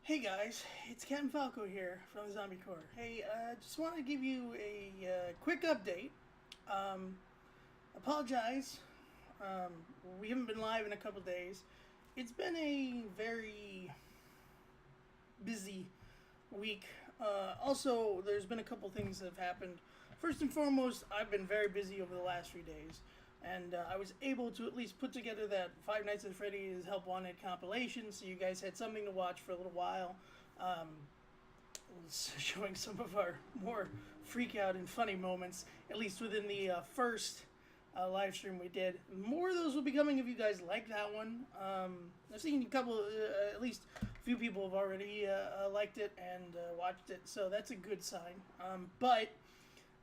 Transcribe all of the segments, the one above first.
Hey guys, it's Captain Falco here from the ZombieCorps. Hey, just want to give you a quick update. Um, Apologize, um, we haven't been live in a couple days. It's been a very busy week. Also, there's been a couple things that have happened. First and foremost, I've been very busy over the last few days, and I was able to at least put together that Five Nights at Freddy's Help Wanted compilation, so you guys had something to watch for a little while. Um, Showing some of our more freak out and funny moments, at least within the first live stream we did. More of those will be coming if you guys like that one. I've seen a couple, at least a few people have already liked it and watched it, so that's a good sign. But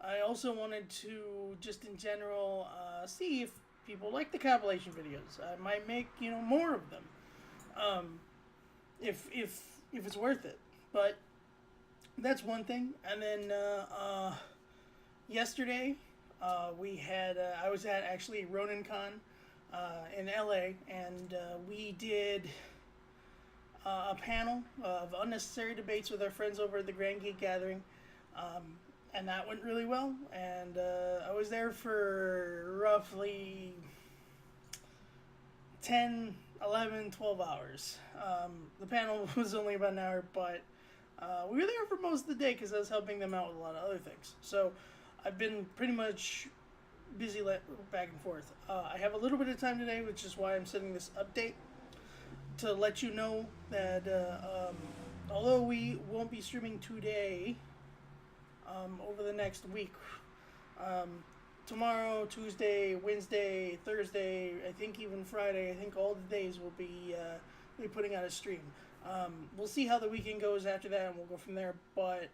I also wanted to, just in general, see if people like the compilation videos. I might make more of them, if it's worth it. But that's one thing. And then yesterday we had I was at actually RoninCon in LA, and we did a panel of unnecessary debates with our friends over at the Grand Geek Gathering. And that went really well, and I was there for roughly 10, 11, 12 hours. The panel was only about an hour, but we were there for most of the day because I was helping them out with a lot of other things. So I've been pretty much busy back and forth. I have a little bit of time today, which is why I'm sending this update to let you know that although we won't be streaming today, over the next week, tomorrow, Tuesday, Wednesday, Thursday, I think even Friday, I think all the days will be putting out a stream. We'll see how the weekend goes after that, and we'll go from there. But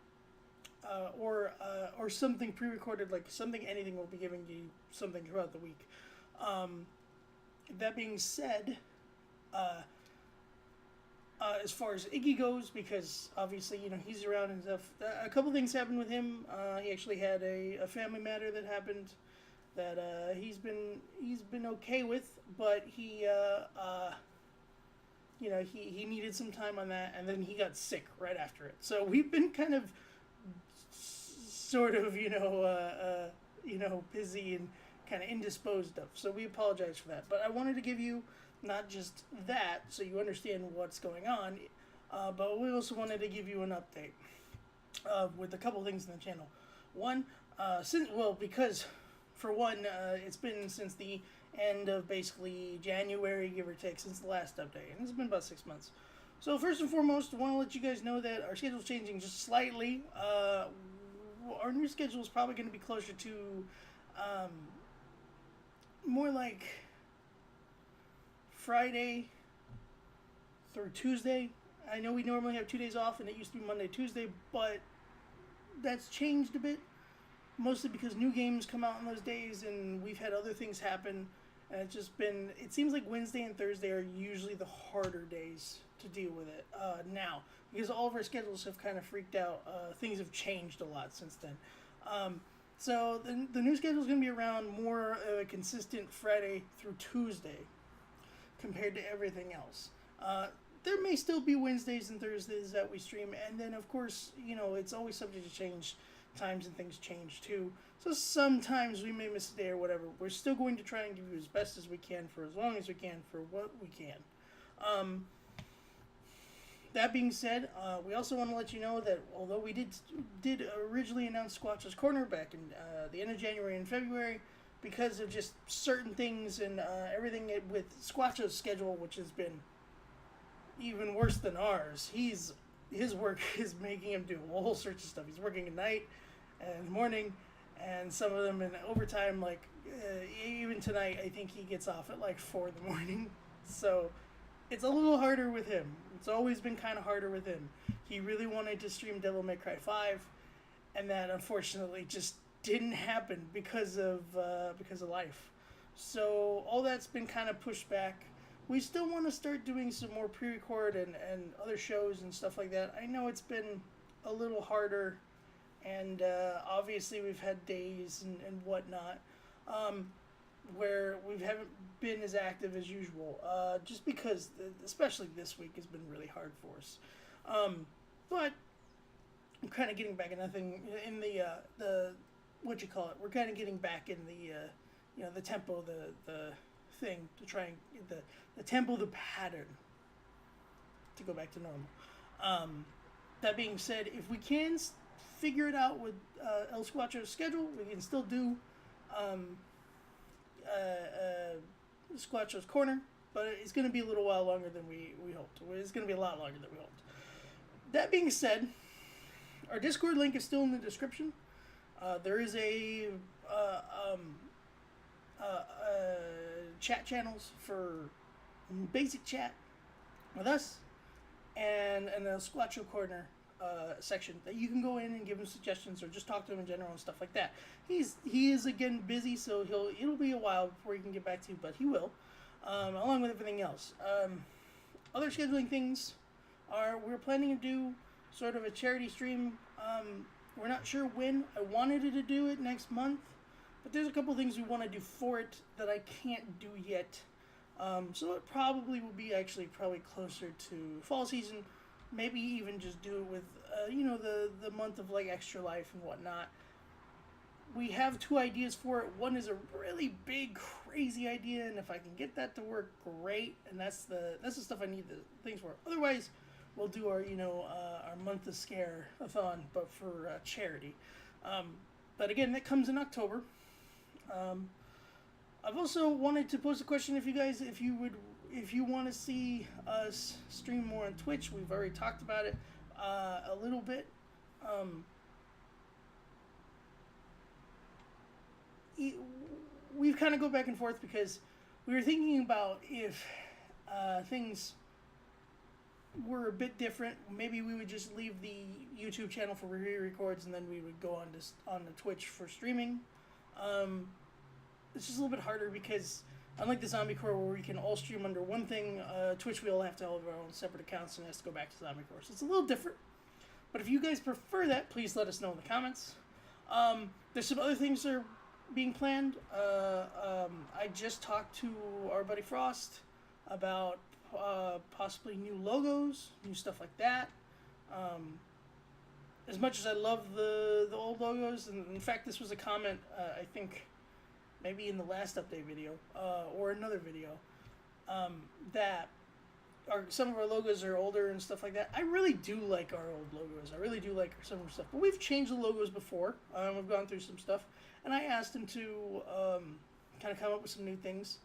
or something pre-recorded, like anything. Will be giving you something throughout the week. That being said, as far as Iggy goes, because obviously he's around and stuff. A couple things happened with him. He actually had a family matter that happened that he's been okay with, but he he needed some time on that, and then he got sick right after it. So we've been kind of sort of busy and kind of indisposed of. So we apologize for that. But I wanted to give you not just that, so you understand what's going on, but we also wanted to give you an update with a couple things in the channel. One, because for one, it's been since the end of basically January, give or take, since the last update, and it's been about 6 months. So first and foremost, I want to let you guys know that our schedule's changing just slightly. Our new schedule is probably going to be closer to more like Friday through Tuesday. I know we normally have 2 days off, and it used to be Monday, Tuesday, but that's changed a bit. Mostly because new games come out on those days, and we've had other things happen, and it seems like Wednesday and Thursday are usually the harder days to deal with it now, because all of our schedules have kind of freaked out. Things have changed a lot since then. So the new schedule is going to be around more of a consistent Friday through Tuesday compared to everything else. There may still be Wednesdays and Thursdays that we stream, and then of course, it's always subject to change. Times and things change too. So sometimes we may miss a day or whatever. We're still going to try and give you as best as we can for as long as we can for what we can. That being said, we also want to let you know that although we did originally announce Squatcho's Corner back in the end of January and February, because of just certain things and everything with Squatcho's schedule, which has been even worse than ours, his work is making him do all sorts of stuff. He's working at night and morning, and some of them in overtime. Like even tonight, I think he gets off at like 4 in the morning. So it's a little harder with him. It's always been kind of harder with him. He really wanted to stream Devil May Cry 5, and that unfortunately just didn't happen because of life. So all that's been kind of pushed back. We still want to start doing some more pre-record and other shows and stuff like that. I know it's been a little harder, and obviously we've had days and whatnot where we haven't been as active as usual, just because, especially this week, has been really hard for us. But I'm kind of getting back in the what you call it. We're kind of getting back in the tempo, the thing to try and the tempo, the pattern to go back to normal. That being said, if we can figure it out with El Squatcho's schedule, we can still do Squatcho's Corner, but it's going to be a little while longer than we hoped. It's going to be a lot longer than we hoped. That being said, our Discord link is still in the description. There is a chat channels for basic chat with us, and a Squatcho Corner section that you can go in and give him suggestions or just talk to him in general and stuff like that. He is again busy, so it'll be a while before he can get back to you, but he will, along with everything else. Other scheduling things are we're planning to do sort of a charity stream. We're not sure when. I wanted to do it next month, but there's a couple things we want to do for it that I can't do yet. So it probably will be probably closer to fall season. Maybe even just do it with, the month of like Extra Life and whatnot. We have 2 ideas for it. One is a really big, crazy idea, and if I can get that to work, great. And that's the stuff I need the things for. Otherwise, we'll do our month of scare-a-thon, but for charity. But again, that comes in October. I've also wanted to pose a question if you want to see us stream more on Twitch. We've already talked about it a little bit. We've kind of go back and forth because we were thinking about if things were a bit different. Maybe we would just leave the YouTube channel for re-records, and then we would go on the Twitch for streaming. It's just a little bit harder because unlike the ZombieCorps where we can all stream under one thing, Twitch we all have to have our own separate accounts and it has to go back to ZombieCorps. So it's a little different. But if you guys prefer that, please let us know in the comments. There's some other things that are being planned. I just talked to our buddy Frost about possibly new logos, new stuff like that. As much as I love the old logos, and in fact this was a comment, I think maybe in the last update video, or another video, that some of our logos are older and stuff like that. I really do like our old logos. I really do like some of our stuff. But we've changed the logos before. We've gone through some stuff. And I asked him to kind of come up with some new things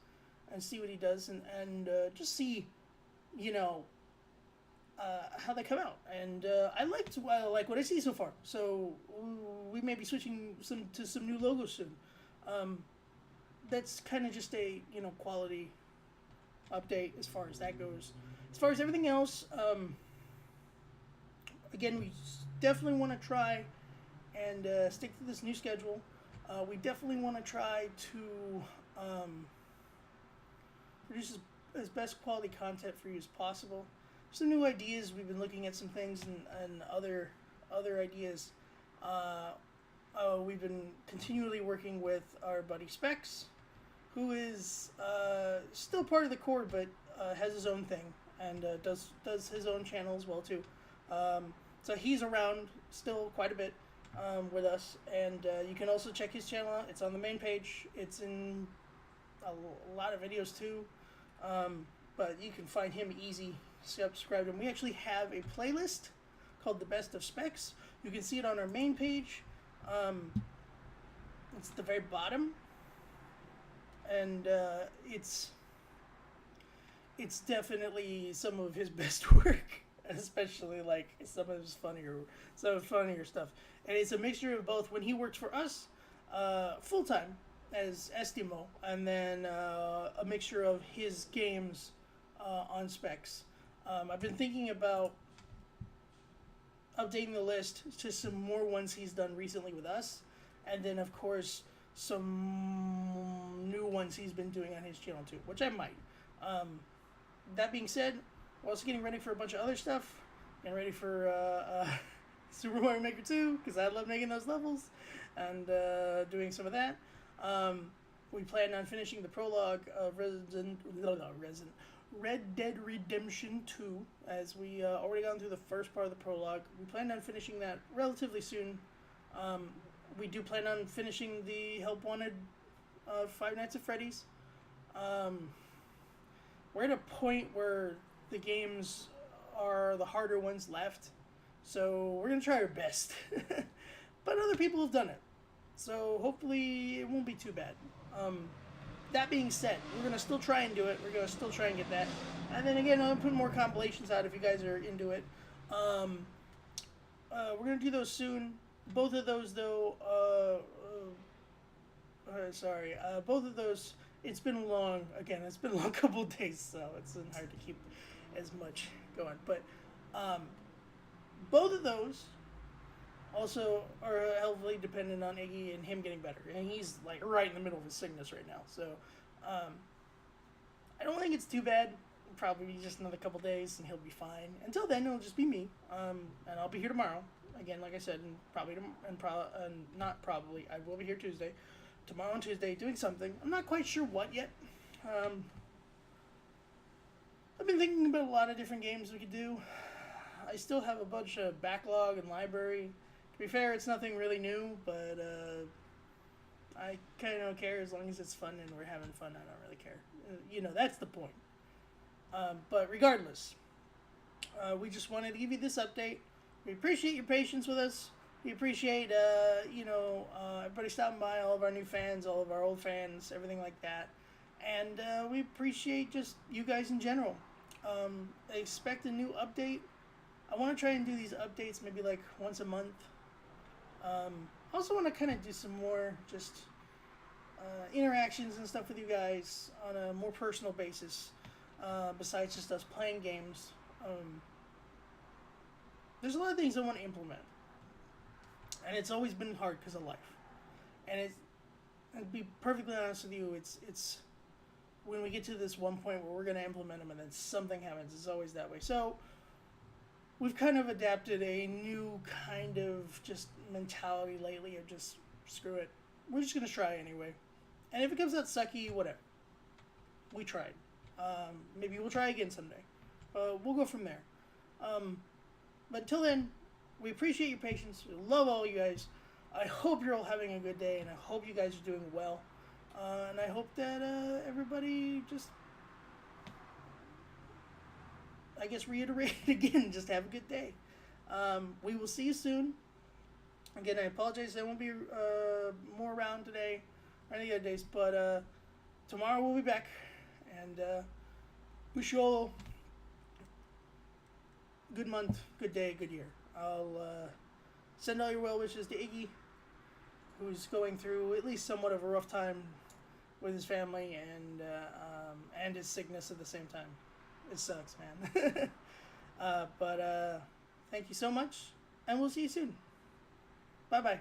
and see what he does and just see, how they come out. And I like what I see so far. So we may be switching to some new logos soon. That's kind of just a, quality update as far as that goes. As far as everything else, again, we definitely want to try and stick to this new schedule. We definitely want to try to produce as best quality content for you as possible. Some new ideas. We've been looking at some things and other ideas. We've been continually working with our buddy Specs, who is still part of the Corps, but has his own thing and does his own channel as well too. So he's around still quite a bit with us, and you can also check his channel out. It's on the main page. It's in a lot of videos too, but you can find him easy. Subscribe to him. We actually have a playlist called The Best of Specs. You can see it on our main page. It's at the very bottom, and it's definitely some of his best work, especially like some of his funnier stuff. And it's a mixture of both. When he worked for us full time as Estimo, and then a mixture of his games on Specs. I've been thinking about updating the list to some more ones he's done recently with us, and then of course some new ones he's been doing on his channel too, which I might. That being said, we're also getting ready for a bunch of other stuff. Getting ready for Super Mario Maker 2, because I love making those levels, and doing some of that. We plan on finishing the prologue of Red Dead Redemption 2, as we already gone through the first part of the prologue. We plan on finishing that relatively soon. We do plan on finishing the Help Wanted Five Nights at Freddy's. We're at a point where the games are the harder ones left, so we're going to try our best. But other people have done it, so hopefully it won't be too bad. That being said, we're going to still try and do it. We're going to still try and get that. And then again, I'll put more compilations out if you guys are into it. We're going to do those soon. Both of those, though, both of those, it's been long. Again, it's been a long couple of days, so it's been hard to keep as much going. But both of those also are heavily dependent on Iggy and him getting better. And he's like right in the middle of his sickness right now. So I don't think it's too bad. Probably just another couple days and he'll be fine. Until then, it'll just be me. And I'll be here tomorrow. Again, like I said, I will be here Tuesday. Tomorrow and Tuesday doing something. I'm not quite sure what yet. I've been thinking about a lot of different games we could do. I still have a bunch of backlog and library. To be fair, it's nothing really new, but I kind of don't care as long as it's fun and we're having fun. I don't really care. That's the point. But regardless, we just wanted to give you this update. We appreciate your patience with us. We appreciate, everybody stopping by, all of our new fans, all of our old fans, everything like that. And we appreciate just you guys in general. I expect a new update. I want to try and do these updates maybe like once a month. I also want to kind of do some more just interactions and stuff with you guys on a more personal basis, besides just us playing games. There's a lot of things I want to implement. And it's always been hard because of life. And to be perfectly honest with you, it's when we get to this one point where we're going to implement them and then something happens, it's always that way. So we've kind of adapted a new kind of just mentality lately of just screw it. We're just going to try anyway. And if it comes out sucky, whatever. We tried. Maybe we'll try again someday. We'll go from there. But until then, we appreciate your patience. We love all you guys. I hope you're all having a good day, and I hope you guys are doing well. And I hope that everybody just, I guess, reiterate again, just have a good day. We will see you soon. Again, I apologize. I won't be more around today or any other days, but tomorrow we'll be back. And wish you all good month, good day, good year. I'll send all your well wishes to Iggy, who's going through at least somewhat of a rough time with his family and his sickness at the same time. It sucks, man. But thank you so much, and we'll see you soon. Bye-bye.